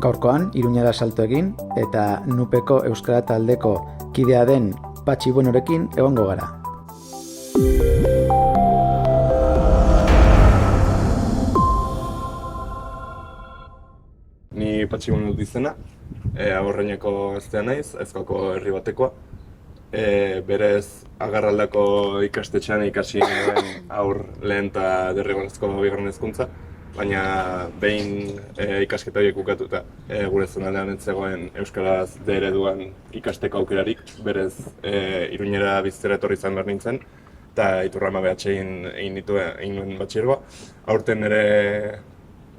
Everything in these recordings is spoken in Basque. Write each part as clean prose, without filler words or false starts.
Gaurkoan, Iruñara salto egin eta Nupeko Euskara taldeko kidea den Patxi Buenorekin egongo gara. Ni Patxi Bueno dut izena, Agorraineko gaztea naiz, Aizkoako herri batekoa. Berez Agarraldako ikastetxean ikasi nuen haur lehen eta derrigorrezko bigarren hezkuntza, baina behin ikasketa horiek bukatuta gure zonaldean ez zegoen euskaraz D ereduan ikasteko aukerarik, berez Iruñera bizitzera etorri izan behar nintzen, eta Iturrama behatxegin egin nuen batxilergoa. Aurten ere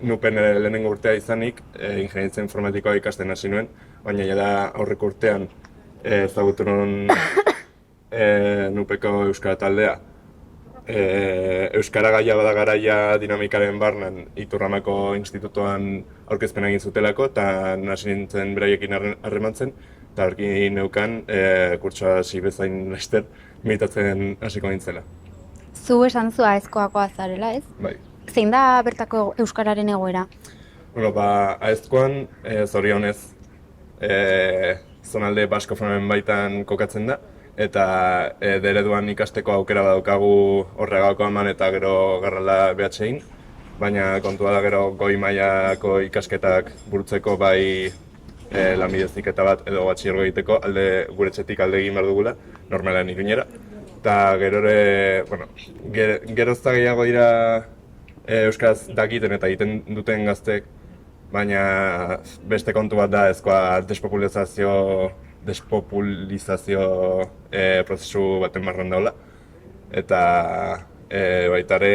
Nupen lehenengo urtea izanik, ingeniaritza informatikoa ikasten hasi nuen, baina jada aurreko urtean ezagutu nuen Nupeko Euskara taldea. Euskara gaia bada garaia dinamikaren barnan Iturramako institutuan aurkezpena egin zutelako, eta hasi nintzen beraiekin harremantzen, eta argi neukan kurtsoa hasi bezain laster meditatzen hasiko nintzela. Zu esan zu Aezkoakoa zarela, ez? Bai. Zein da bertako euskararen egoera? Bueno, Aezkoan zorionez zonalde baskofonoen baitan kokatzen da, eta D ereduan ikasteko aukera badaukagu Horregako Aman eta gero Garralda behatxegin, baina kontua da gero goi mailako ikasketak burutzeko bai lanbide heziketa bat edo batxilergo egiteko gure etxetik alde egin behar dugula, normalean Iruñera. Eta gero ere, gerozta gehiago dira euskaraz dakiten eta egiten duten gaztek, baina beste kontu bat da Aezkoa despopulizazio prozesu baten marran daula. Eta baita ere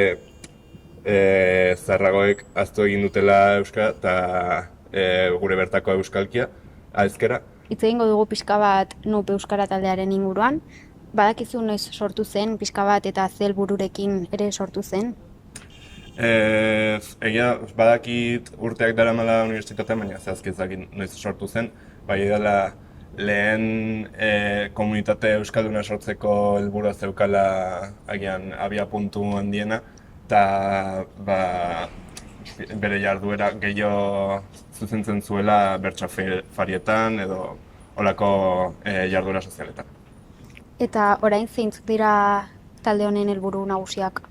zaharragoek ahaztu egin dutela euskara eta gure bertako euskalkia, aezkera. Hitz egingo dugu pixka bat Nupe Euskara taldearen inguruan. Badakizu noiz sortu zen, pixka bat eta ze helbururekin ere sortu zen? Egia badakit urteak daramala unibertsitatean, baina zehazki ez dakit noiz sortu zen. Bai dela lehen komunitate euskalduna sortzeko helburua zeukala agian abiapuntu handiena, eta bere jarduera gehiago zuzentzen zuela bertsofarietan edo holako jarduera sozialetan. Eta orain zeintzuk dira talde honen helburu nagusiak?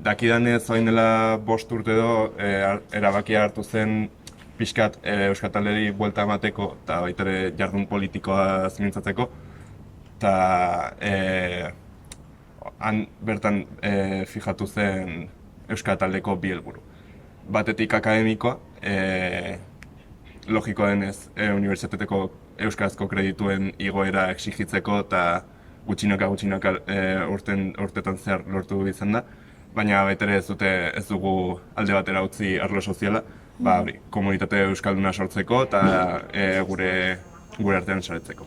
Dakidanez orain dela 5 urte edo erabakia hartu zen pixkat euskal taldeari buelta emateko eta baita ere jardun politikoa mintzatzeko. Eta han bertan fijatu zen euskal taldeko bi helburu. Batetik akademikoa, logikoa denez unibertsitateko euskarazko kredituen igoera exigitzeko eta gutxinoka urtetan zehar lortu izan da, baina baita ere ez dugu alde batera utzi arlo soziala, komunitate euskalduna sortzeko eta gure artean saretzeko.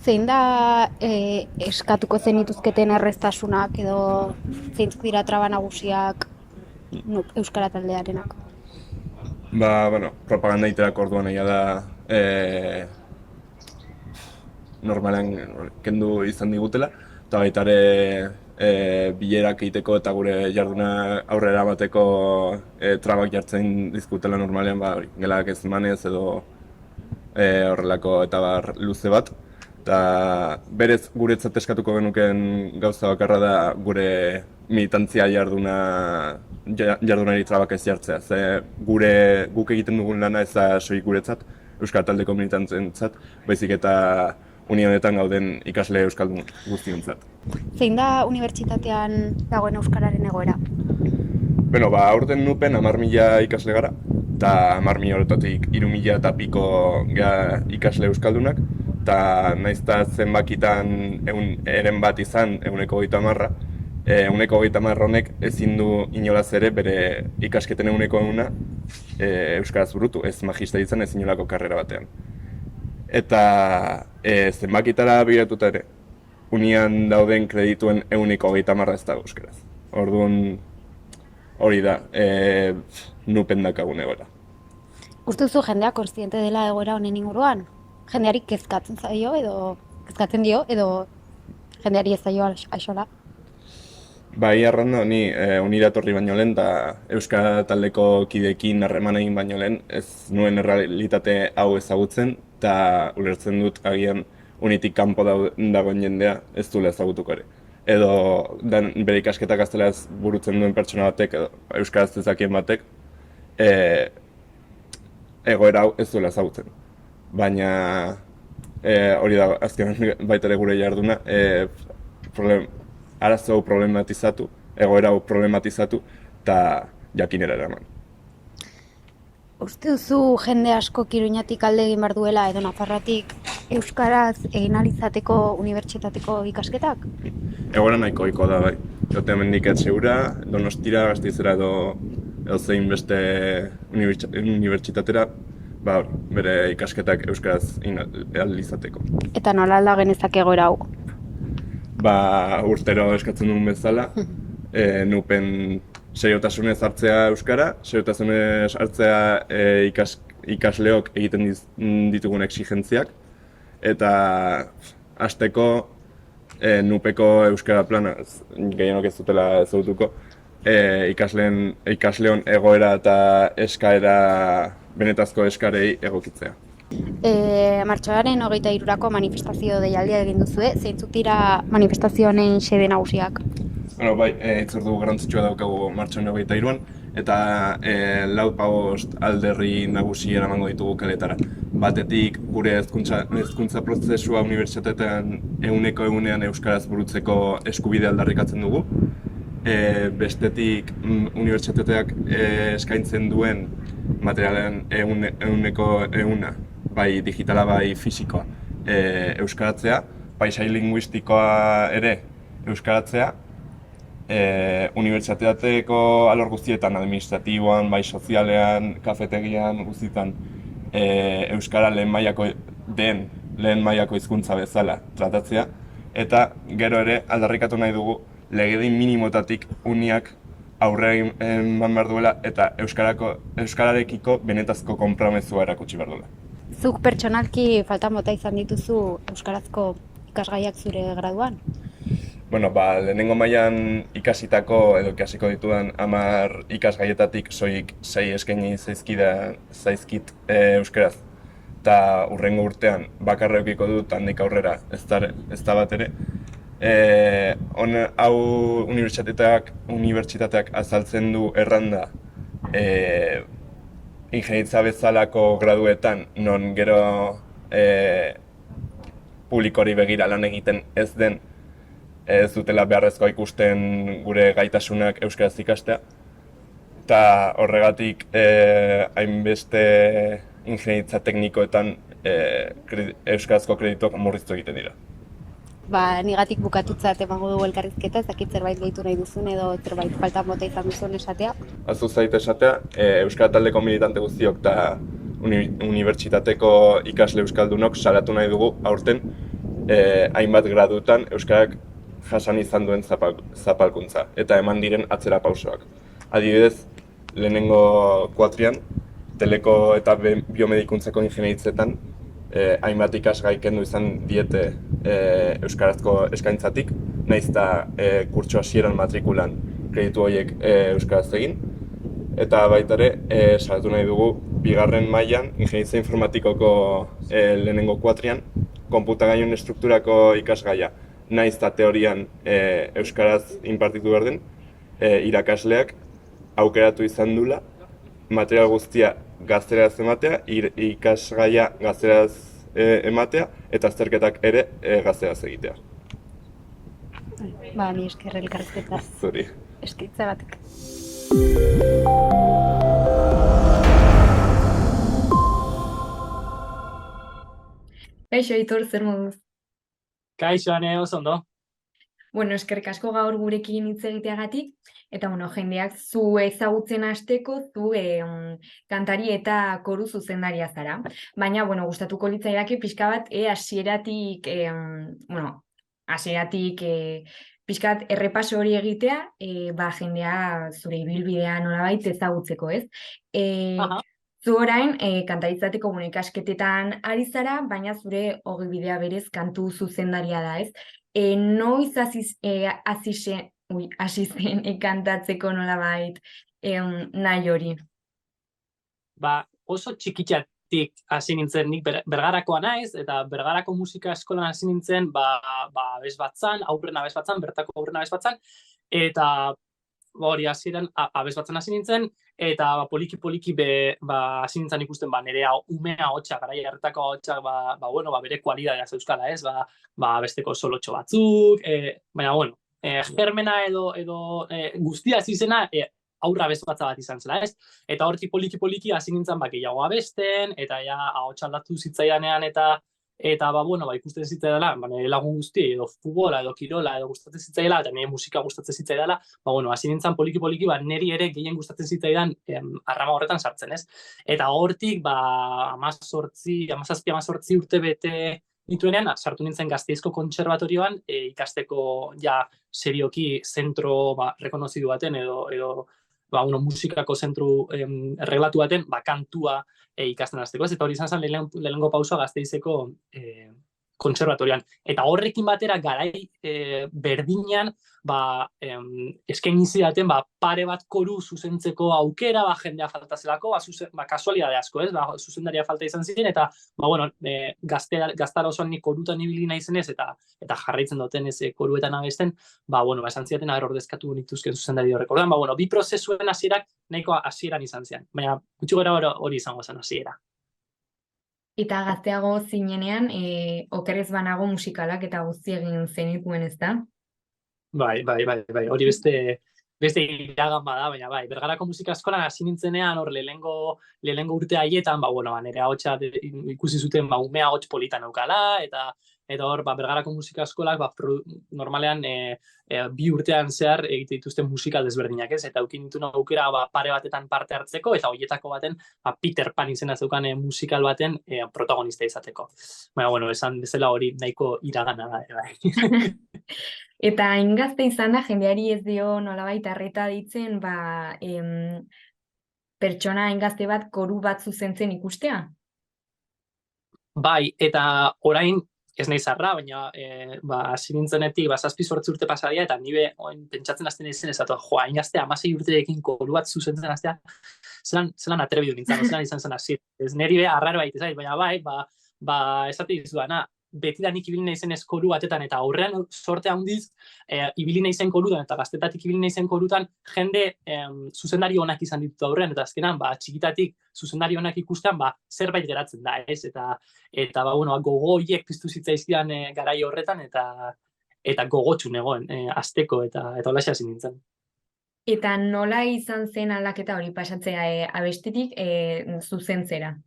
Zein da eskatuko zenituzketen erreztasunak edo zeintzuk dira traba nagusiak Euskara taldearenak? Propaganda egiterako orduan egia da normalean kendu izan digutela, eta baita ere bilerak egiteko eta gure jarduna aurrera emateko trabak jartzen dizkutela normalean, gelak ez emanez edo horrelako eta luze bat. Eta berez guretzat eskatuko genuken gauza bakarra da gure militantzia jardunari trabak ez jartzea. Ze guk egiten dugun lana ez da soilik guretzat, euskal taldeko militantzentzat, baizik eta unionetan gauden ikasle euskaldun guztiontzat. Zein da unibertsitatean dagoen euskararen egoera? Aurten Nupen 10.000 ikasle gara, eta 10.000 horretatik 3.000 eta piko ikasle euskaldunak, eta nahiz eta zenbakitan eren bat izan 130, 130 honek ezin du inolaz ere bere ikasketen 100 euskaraz burutu, ez magisterizan ez inolako karrera batean. Eta zenbakitara begiratuta ere, unian dauden kredituen 130 ez da euskaraz. Orduan hori da, Nupen dakagun egoera. Uste duzu jendea kontziente dela egoera honen inguruan? Jendeari kezkatzen dio edo jendeari ez zaio aixola? Bai, arranda, ni unidatorri baino lehen, eta Euskara taldeko kideekin harreman egin baino lehen, ez nuen errealitate hau ezagutzen, eta ulertzen dut agian unitik kanpo dagoen jendea ez duela ezagutuko ere. Edo bere ikasketak gazteleraz burutzen duen pertsona batek, edo Euskaraz ezakien batek, egoera hau ez duela ezagutzen. Baina hori da azken baita ere gure jarduna, arazo hau problematizatu, egoera hau problematizatu, eta jakinera eraman. Uste duzu jende asko Iruñatik alde egin behar duela edo Nafarroatik euskaraz egin ahal izateko unibertsitateko ikasketak? Egoera nahiko ohikoa da, bai. Jote hemendik Etxeura, Donostira, Gasteizera edo zein beste unibertsitatera, bere ikasketak euskaraz egin ahal izateko. Eta nola alda genezake egoera hau? Urtero eskatzen duen bezala, nupen seriotasunez hartzea euskara, seriotasunez hartzea ikasleok egiten ditugun exigentziak, eta hasteko nupeko euskara plana, gehienok ez dutela ezagutuko, ikasleon egoera eta eskaera, benetazko eskarei egokitzea. Martxoaren 23rako manifestazio deialdia egin duzue, zeintzuk dira manifestazio honen xede nagusiak? Bueno, bai, hitzordu garrantzitsua daukagu martxoaren 23an, eta 4-5 alderri nagusi eramango ditugu kaletara. Batetik, gure hezkuntza prozesua unibertsitatean egunean euskaraz burutzeko eskubidea aldarrikatzen dugu. Bestetik, unibertsitateak eskaintzen duen materialen ehuneko ehuna, bai digitala, bai fisikoa, euskaratzea, bai sail linguistikoa ere euskaratzea, unibertsitateko alor guztietan, administratiboan, bai sozialean, kafetegian, guztietan, euskara lehen mailako hizkuntza bezala tratatzea, eta gero ere aldarrikatu nahi dugu legedi minimotatik uniak aurre eman behar duela eta euskararekiko benetazko konpromezua erakutsi behar duela. Zuk pertsonalki faltan bota izan dituzu euskarazko ikasgaiak zure graduan? Bueno, lehenengo mailan ikasitako edo ikasiko ditudan 10 ikasgaietatik soilik 6 eskaini zaizkit euskaraz. Eta hurrengo urtean bakarra edukiko dut handik aurrera ez da bat ere. Hau unibertsitateak azaltzen du erranda ingeniaritza bezalako graduetan, non gero publikori begira lan egiten ez den, ez dutela beharrezkoa ikusten gure gaitasunak euskaraz ikastea. Eta horregatik hainbeste ingeniaritza teknikoetan euskarazko kredituak murriztu egiten dira. Nigatik bukatutzat emango dugu elkarrizketa, ez dakit zerbait gehitu nahi duzun edo zerbait faltan bota izan duzun esatea. Azu zait esatea, Euskara taldeko militante guztiok eta unibertsitateko ikasle euskaldunok salatu nahi dugu aurten hainbat gradutan euskarak jasan izan duen zapalkuntza eta eman diren atzera pausoak. Adibidez, lehenengo kuatrian, teleko eta biomedikuntzako ingeniaritzetan hainbat ikasgai kendu izan diete euskarazko eskaintzatik, nahiz eta kurtso hasieran matrikulan kreditu horiek euskaraz egin. Eta baita ere, salatu nahi dugu, bigarren mailan ingeniaritza informatikoko lehenengo kuatrian, konputagailuen estrukturako ikasgaia, nahiz eta teorian euskaraz inpartitu behar den, irakasleak aukeratu izan dula, material guztia gazteleraz ematea, ikasgaia gazteleraz ematea, eta azterketak ere gazteleraz egitea. Ni esker elkarrizketa. Zuri. Eskitza batek. Kaixo, Aitor, zer moduz? Kaixo, ane, oso ondo. Eskerrik asko gaur gurekin hitz egiteagatik, eta jendeak zu ezagutzen hasteko, zu kantari eta koru zuzendaria zara. Baina, gustatuko litzaidake pixka bat, hasieratik pixka bat errepaso hori egitea, jendea zure ibilbidea nolabait ezagutzeko, ez? Zu orain, kantaritzateko ikasketetan ari zara, baina zure ogibidea berez kantu zuzendaria da, ez? Noiz hasi hasi zen kantatzeko nolabait nahi hori? Oso txikitzatik hasi nintzen, nik Bergarakoa naiz, eta Bergarako musika eskolan hasi nintzen, abesbatzan, bertako aurren abesbatzan, eta hori hasieran abesbatzan hasi nintzen, eta poliki-poliki hasi nintzen ikusten nire umea hotxak, garai hartako hotxak, bere kualidadea zeuzkala, ez? Besteko solotxo batzuk, baina, germena edo guztia hasi zena, aurra abesbatza bat izan zela, ez? Eta hortik poliki-poliki hasi nintzen gehiago abesten, eta ahots aldatu zitzaidanean, eta ikusten zitzaidala, nire lagun guzti, edo futbola, edo kirola, edo gustatzen zitzaidala, eta nire musika gustatzen zitzaidala, hasi nintzen poliki-poliki, niri ere gehien gustatzen zitzaidan arrama horretan sartzen, ez? Eta hortik, 17-18 urte bete nituenean, sartu nintzen Gasteizko kontserbatorioan, ikasteko serioki zentro rekonozidu baten, edo musikako zentru erreglatu baten, kantua ikasten hasteko, eta hori izan zen lehenengo pausoa Gasteizeko kontserbatorioan. Eta horrekin batera garai berdinean eskaini zidaten pare bat koru zuzentzeko aukera, jendea falta zelako, kasualidade asko, ez? Zuzendaria falta izan ziren, eta gaztara osoan nik korutan ibili naizenez, eta jarraitzen duten ez koruetan abesten, esan zidaten ordezkatu nituzken zuzendari horrek. Orduan, bi prozesuen hasierak nahiko hasieran izan zian, baina gutxi gora hori izango zen hasiera. Eta gazteago zinenean, okerrez banago musikalak eta guzti egin zenituen, ez da? Bai, hori beste iragan bada, baina Bergarako musika eskolan hasi nintzenean, hor lehenengo urte haietan, nire ahotsa ikusi zuten umea ahots politan eukala, eta hor Bergarako musika eskolak normalean 2 urtean zehar egite dituzten musikal desberdinak, ez? Eta eukin dituen aukera pare batetan parte hartzeko, eta horietako baten Peter Pan izena zeukan musikal baten protagonista izateko. Baina, esan bezala hori nahiko iragana da, bai. Eta ingazte izan da, jendeari ez dio nolabait arreta ditzen, pertsona ingazte bat koru bat zuzentzen ikustea? Bai, eta orain ez nahi zarra, baina hasi nintzenetik 7-8 urte pasadia, eta nire pentsatzen hasten izen ez, hain gaztea, 16 urterekin koru bat zuzentzen hastea, zelan atrebidu nintzen, zelan izan zen hasi. Ez niri arraro baita zait, baina esate dizudana, beti da nik ibili naizen koru batetan, eta aurrean sorte handiz, ibili naizen korutan, eta gaztetatik ibili naizen korutan, jende zuzendari onak izan ditut aurrean, eta azkenan, txikitatik zuzendari onak ikustean, zerbait geratzen da, ez? Eta gogo horiek piztu zitzaizkidan garai horretan, eta gogotsu negoen, azteko, eta holaxe hasi nintzen. Eta nola izan zen aldaketa hori pasatzea abestetik zuzentzera?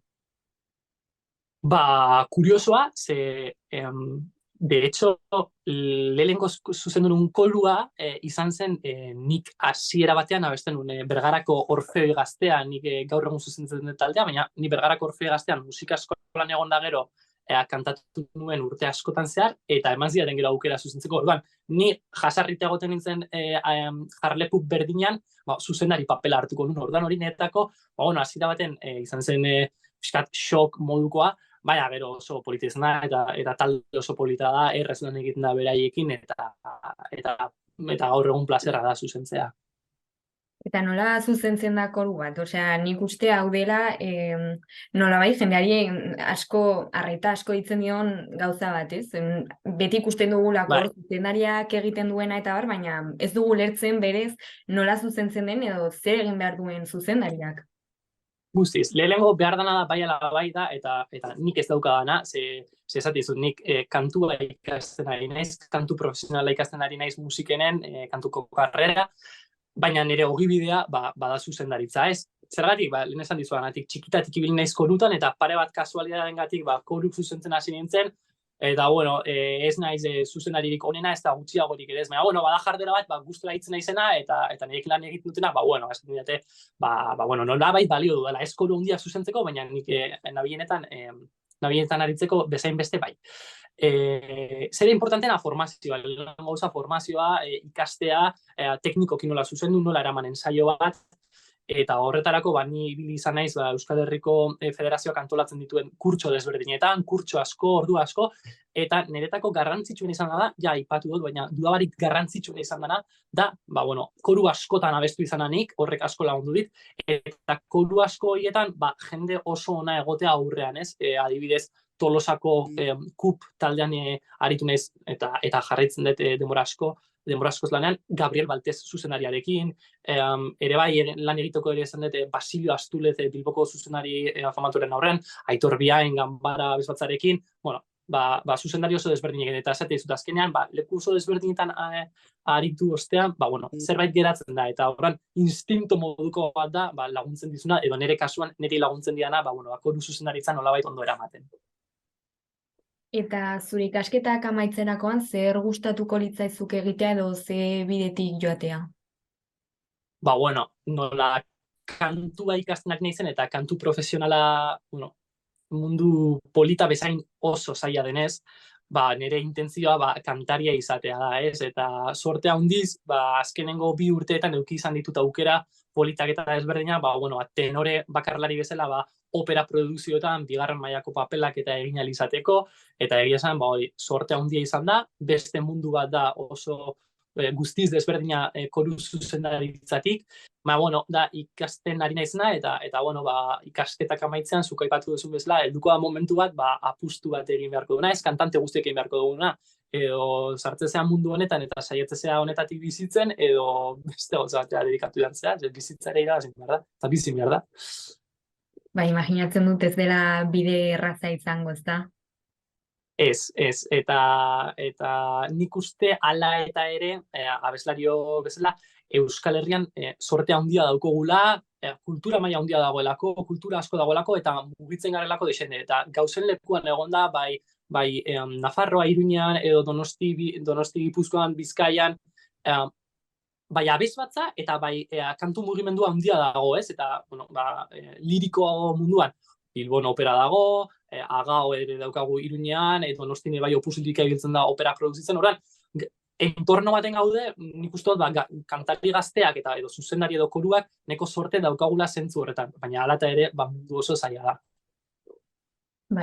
Kuriosoa, de hecho, lehenengo zuzendun kolua izan zen nik hasiera batean abesten nuen Bergarako Orfeoi Gaztea, nik gaur egun zuzentzen dut taldea, baina ni Bergarako Orfeoi Gaztean musika eskolan egon da gero kantatu nuen urte askotan zehar, eta eman zidaten gero aukera zuzentzeko. Orduan, ni jasarrita egoten nintzen jarlepu berdinean, zuzendari papela hartuko nuen. Orduan hori netako, hasiera baten izan zen fiskat shock modukoa, baina gero oso polita izan da, eta talde oso polita da, errez lan egiten da beraiekin, eta gaur egun plazerra da zuzentzea. Eta nola zuzentzen da koru bat? Osea, nik uste hau dela, nolabait jendeari arreta asko ditzen dion gauza bat, ez? Beti ikusten dugulako zuzendariak egiten duena eta baina ez dugu lertzen berez nola zuzentzen den edo zer egin behar duen zuzendariak. Guztiz, lehenengo behar dana da bai ala bai da, eta nik ez daukadana, ze esatizut, nik kantua ikasten ari naiz, kantu profesionala ikasten ari naiz musikenen, kantuko karrera, baina nire ogibidea bada zuzendaritza, ez? Zergatik, lehen esan dizuagatik, txikitatik ibili naiz korutan, eta pare bat kasualidadengatik koruk zuzentzen hasi nintzen, eta, ez naiz zuzendaririk onena, ez da gutxiagorik ere ez, baina, bada jardera bat, gustura hitzen naizena, eta nirek lan egiten dutena, ez dut, nolabait balio dudala, ez koru handiak zuzentzeko, baina nik nabienetan aritzeko bezain beste bai. Zer importantena formazioa, gauza formazioa, ikastea, teknikoki nola zuzendu, nola eraman ensaio bat, Eta horretarako, ni ibili izan naiz Euskal Herriko Federazioak antolatzen dituen kurtso desberdinetan, kurtso asko, ordu asko, eta niretako garrantzitsuen izan da, aipatu dut, baina dudabarik garrantzitsuen izan dena, da, koru askotan abestu izanik, horrek asko lagundu dit, eta koru asko horietan, jende oso ona egotea aurrean, ez? Adibidez, Tolosako KUP taldean aritu naiz, eta jarraitzen dut denbora askoz lanean, Gabriel Baltez zuzenariarekin, ere bai lan egiteko ere esan dut Basilio Astulez Bilboko zuzenari famatuaren aurrean, Aitor Biain Ganbara bezbatzarekin, zuzendari oso desberdinekin, eta esate dizut azkenean, leku oso desberdinetan aritu ostean, zerbait geratzen da, eta horren instinto moduko bat da, laguntzen dizuna, edo nire kasuan, niri laguntzen diana, koru zuzendaritzan nolabait ondo eramaten. Eta zure ikasketak amaitzerakoan zer gustatuko litzaizuke egitea edo ze bidetik joatea? Nola kantua ikastenak nahi zen eta kantu profesionala, mundu polita bezain oso zaila denez, nire intentzioa kantaria izatea da, ez? Eta sortea handiz, azkenengo 2 urteetan eduki izan ditut aukera politak eta ezberdina, tenore bakarlari bezala, opera produkzioetan, 2. mailako papelak eta egin ahal izateko, eta egia esan, sorte handia izan da, beste mundu bat da oso guztiz desberdina koru zuzendaritzatik, da ikasten ari naizena, eta ikasketak amaitzean, zuk aipatu duzun bezala, helduko da momentu bat, apustu bat egin beharko duguna, ez kantante guztiek egin beharko duguna, edo sartzezean mundu honetan eta saiatzezea honetatik bizitzen, edo beste gauzatea dedikatu jantzea, bizitzare irabazin behar da, eta bizin behar da. Imaginatzen dut ez dela bide erraza izango, ezta? Ez, eta nik uste hala eta ere, abeslario bezala, Euskal Herrian sorte handia daukogula, kultura maila handia dagoelako, kultura asko dagoelako, eta mugitzen garelako desende. Eta gauzen lekuan egonda, bai Nafarroa, Iruñan, edo Donosti Gipuzkoan, Bizkaian, bai abesbatza eta bai kantu mugimendua handia dago, ez? Eta, liriko munduan, Bilbon opera dago, Agao ere daukagu Iruñean, Donostin bai Opusildika ibiltzen da opera produzitzen, horren, entorno baten gaude, nik uste dut, kantari gazteak eta edo zuzendari edo koruak neko sorte daukagula zentzu horretan, baina hala eta ere, mundu oso zaila da.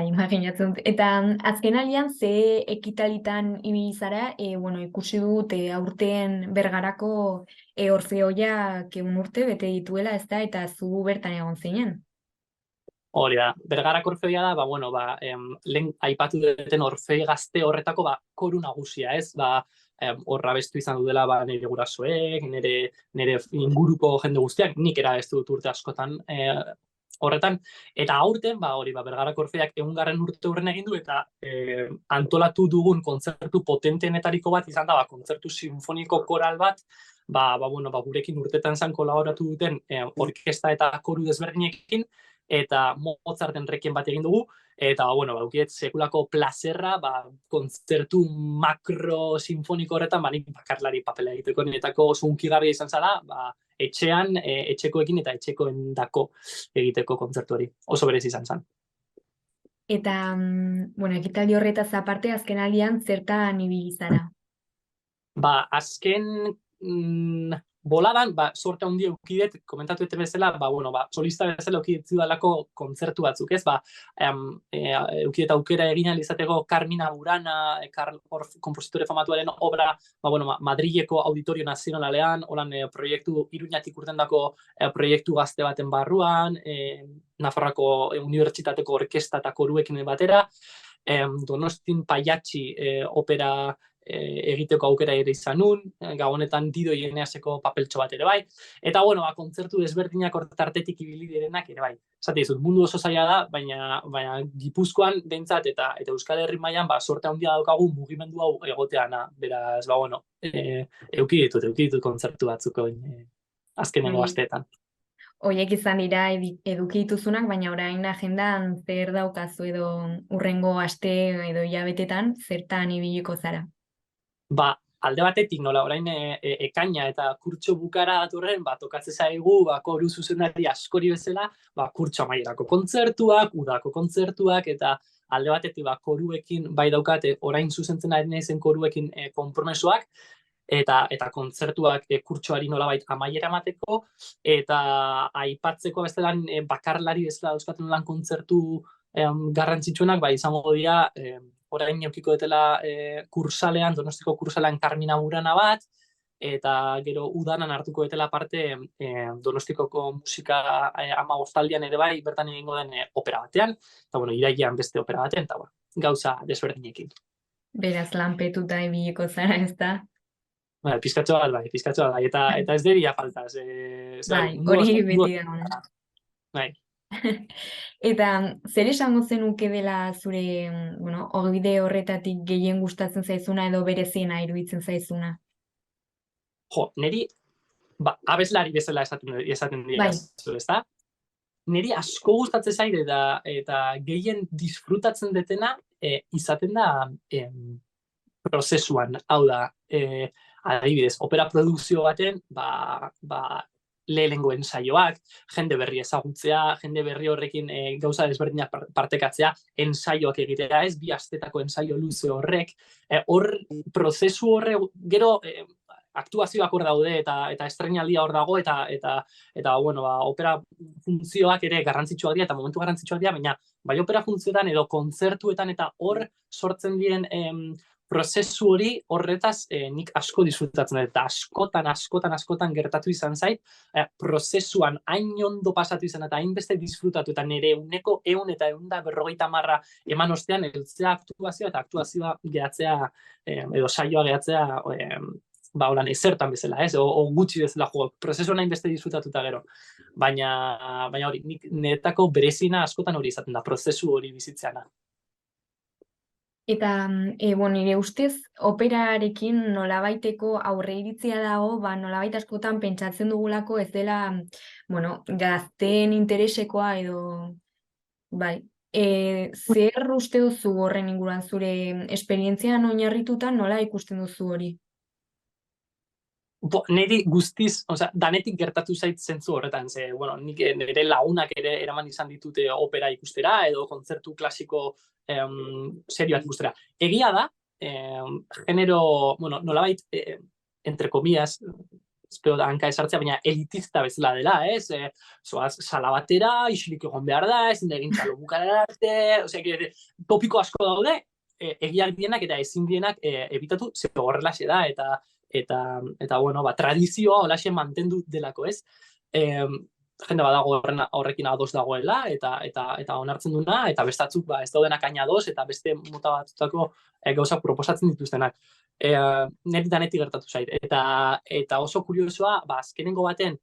Imaginatzen dut. Eta azken alian, ze ekitalitan ibili zara, ikusi dut aurten Bergarako Orfeoiak 1 urte bete dituela, ezta, eta zu bertan egon zinen. Hori da, Bergarako Orfeoia da, lehen aipatu duten Orfei gazte horretako koru nagusia, ez? Horra bestu izan dudela nire gurasoek, nire inguruko jende guztiak, nik erabestu dut urte askotan horretan, eta aurten, Bergarako Orfeak 100. urte hurren egin du, eta antolatu dugun kontzertu potenteenetariko bat izan da, kontzertu sinfoniko koral bat, gurekin urtetan zan kolaboratu duten orkesta eta koru desberdinekin, eta Mozarten rekien bat egin dugu, eta, ukiet sekulako plazerra, kontzertu makro sinfoniko horretan, nik bakarlari papela egiteko niretako oso hunkigarria izan zala, etxean, etxekoekin eta etxekoen dako egiteko kontzertu hori. Oso berez izan zen. Eta, ekitaldi horretaz aparte, azken aldian zertan ibili zara? Azken boladan, sorte handia eukidet, komentatu ete bezala, solista bezala eukidet zidalako kontzertu batzuk, ez? Eukidet aukera egin izateko Carmina Burana, kompositore famatuaren obra, Madrileko Auditorio Nazionalean, holan proiektu Iruñatik urtendako proiektu gazte baten barruan, Nafarroako Unibertsitateko orkesta eta koruekin batera, Donostin Paiatxi opera egiteko aukera ere izan nun, gabonetan Dido Ieneaseko papeltxo bat ere bai, eta kontzertu desberdinak tartetik ibili direnak ere bai. Zate dizut, mundu oso zaila da, baina Gipuzkoan behintzat eta Euskal Herri mailan sorte handia daukagu mugimendu hau egoteana, beraz, euki ditut kontzertu batzuko azkenengo asteetan. Hoiek izan dira eduki dituzunak, baina orain agendan zer daukazu edo hurrengo aste edo hilabetetan zertan ibiliko zara? Alde batetik nola orain ekaina eta kurtso bukara datorren, tokatze zaigu, koru zuzendari askori bezala, kurtso amaierako kontzertuak, udako kontzertuak, eta alde batetik koruekin bai daukate orain zuzentzen ari naizen koruekin konpromesoak, eta kontzertuak kurtsoari nolabait amaiera emateko, eta aipatzeko bestelan bakarlari bezala dauzkaten lan kontzertu garrantzitsuenak, izango dira, orain eukiko dutela kursalean, Donostiko kursalean Carmina Burana bat, eta gero udanan hartuko dutela parte Donostikoko musika amabostaldian ere bai, bertan egingo den opera batean, eta irailean beste opera batean, eta gauza desberdinekin. Beraz, lanpetuta ibiliko zara, ez da? Pizkatxo bat bai, eta ez deria faltaz. Hori beti da. Bai. Eta zer esango zenuke dela zure, ogibide horretatik gehien gustatzen zaizuna edo bereziena iruditzen zaizuna? Neri, abeslari bezala esaten dira, ezta? Neri asko gustatzen zait eta gehien disfrutatzen detena izaten da prozesuan. Hau da, adibidez, opera produkzio baten, lehenengo ensaioak, jende berri ezagutzea, jende berri horrekin gauza desberdinak partekatzea, ensaioak egitea, ez 2 astetako ensaio luze horrek, hor prozesu horre, gero aktuazioak hor daude eta estreinaldia hor dago eta opera funtzioak ere garrantzitsuak dira eta momentu garrantzitsuak dira, baina bai opera funtzioetan edo kontzertuetan eta hor sortzen diren prozesu hori horretaz nik asko disfrutatzen dut, eta askotan gertatu izan zait, prozesuan hain ondo pasatu izan eta hainbeste disfrutatu eta nire 100 eta 150 eman ostean heltzea aktuazioa eta aktuazioa gehatzea edo saioa gehatzea ezertan bezala, ez? O gutxi bezala jo, prozesuan hainbeste disfrutatuta gero. Baina hori, niretako berezina askotan hori izaten da, prozesu hori bizitzeana. Eta, nire ustez, operarekin nolabaiteko aurreiritzia dago, nolabait askotan pentsatzen dugulako ez dela, gazteen interesekoa edo, zer uste duzu horren inguruan zure esperientzian oinarrituta nola ikusten duzu hori? Niri guztiz, danetik gertatu zait zentzu horretan, nik nire lagunak ere eraman izan ditute opera ikustera edo kontzertu klasiko serioak ikustera. Egia da, genero, nolabait, entre comillas, espero da hanka esartzea, baina elitista bezala dela, ez? Zoaz, sala batera, isilik egon behar da, ezin da egin txalo bukara arte, topiko asko daude, egiak dienak eta ezin dienak ebitatu, zego horrelaxe da, eta tradizioa holaxe mantendu delako, ez? Jende badago horrekin ados dagoela, eta onartzen duna, eta bestatzuk ez daudenak hain ados, eta beste mota batutako gauzak proposatzen dituztenak. Niri danetik gertatu zait. Eta oso kuriosoa, azkenengo baten,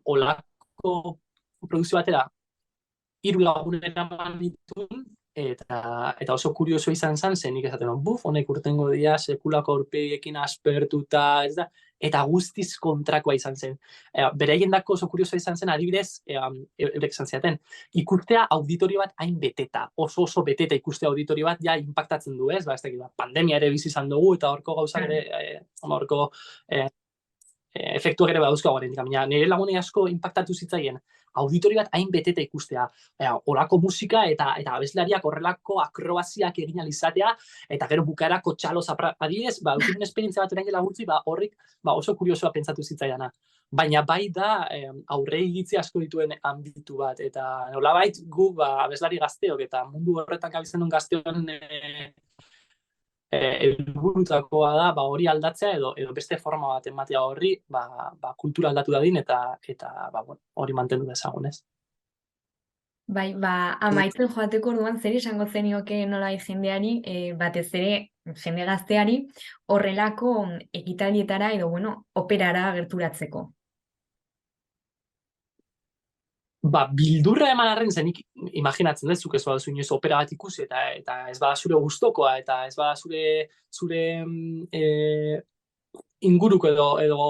olako produkzio batera, 3 lagun eraman ditun, eta oso kurioso izan zen, nik esaten, honek urtengo dira, sekulako aurpegiekin aspertuta, ez da, eta guztiz kontrakoa izan zen. Beraien dako oso kuriosoa izan zen, adibidez, eurek izan ziaten, ikustea auditorio bat hain beteta, oso beteta ikustea auditorio bat, ja, impactatzen du, ez da, pandemia ere bizi izan dugu, eta horko gauzak ere, horko efektuak ere badauzko garenik, baina nire lagunei asko impactatu zitzaien auditori bat hain beteta ikustea, olako musika eta abeslariak horrelako akrobaziak egin alizatea, eta gero bukaerako txalo adibidez, eukimen esperientzia bat erain gutxi, horrik oso kuriosoa pentsatu zitzaiana. Baina bai da aurre igitzi asko dituen ambitu bat, eta nolabait gu abeslari gazteok, eta mundu horretan gabizen duen gazteon helburutakoa da hori aldatzea edo beste forma bat ematea horri kultura aldatu dadin eta hori mantendu dezagun, ez? Bai, amaitzen joateko orduan zer esango zenioke nola jendeari, batez ere jende gazteari, horrelako ekitaldietara edo, operara gerturatzeko. Bildurra eman arren zenik imaginatzen dezuk ez badazu inoiz opera bat ikusi eta ez bada zure gustokoa eta ez bada zure inguruko edo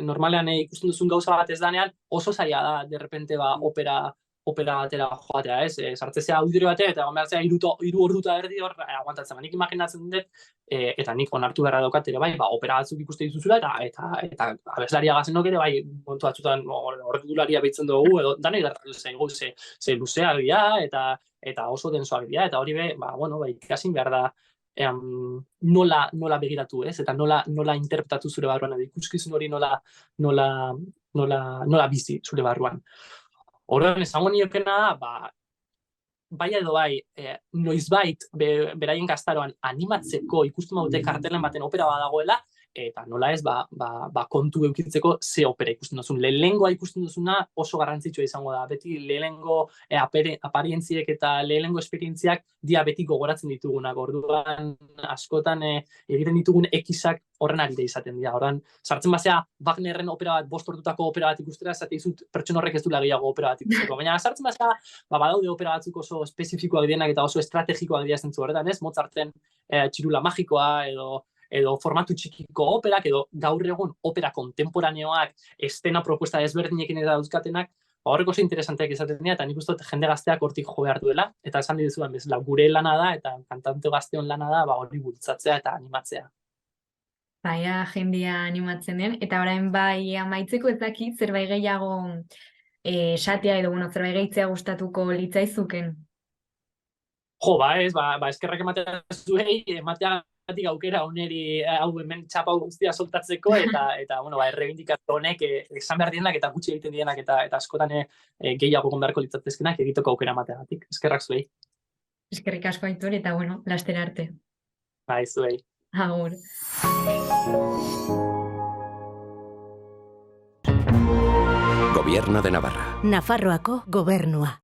normalean ikusten duzun gauza bat ez danean oso zaila da derrepente opera batera joatea, ez? Sartzea auditorio batean eta egon behar zera 3 ordu eta erdi hor aguantatzen. Nik imaginatzen dut, eta nik onartu beharra daukat ere bai, opera batzuk ikuste dituzula eta abeslaria gazenok ere bai, kontu batzutan ordularia behitzen dugu, edo danei gertatu zaigu, ze luzeak dira eta oso densoak dira, eta hori ikasin behar da nola begiratu, ez? Eta nola interpretatu zure barruan, edo ikuskizun hori nola bizi zure barruan. Orduan, esango niokena da, bai edo bai, noizbait beraien gaztaroan animatzeko ikusten dute kartelen baten opera badagoela, eta nola ez, kontu eukitzeko ze opera ikusten duzun. Lehenengoa ikusten duzuna oso garrantzitsua izango da. Beti lehenengo aparientziek eta lehenengo esperientziak dia beti gogoratzen ditugunak. Orduan, askotan egiten ditugun ekizak horren arira izaten dira. Orduan, sartzen bazea Wagnerren opera bat, 5 ordutako opera bat ikustera, zate izut pertson horrek ez duela gehiago opera bat ikusteko. Baina, sartzen bazea, badaude opera batzuk oso espezifikoak dienak eta oso estrategikoak dira zentzu horretan, ez? Mozarten txirula magikoa edo formatu txikiko operak, edo gaur egun opera kontemporaneoak, estena propuesta ezberdinekin eta dauzkatenak, horrek oso interesanteak izaten dira, eta nik uste dut jende gazteak hortik jo behar duela, eta esan dizudan bezala, gure lana da, eta kantante gazteon lana da, hori bultzatzea eta animatzea. Baia jendea animatzen den, eta orain bai amaitzeko ez dakit zerbait gehiago esatea edo zerbait gehitzea gustatuko litzaizuken. Jo, eskerrak ematea zuei, ematea aukera oneri hau hemen txapa guztia soltatzeko eta errebindikatu honek esan behar dienak eta gutxi egiten dienak eta askotan gehiago egon beharko litzatezkenak egiteko aukera emateagatik. Eskerrak zuei. Eskerrik asko Aitor eta laster arte. Bai, zuei. Agur. Gobierno de Navarra. Nafarroako gobernua.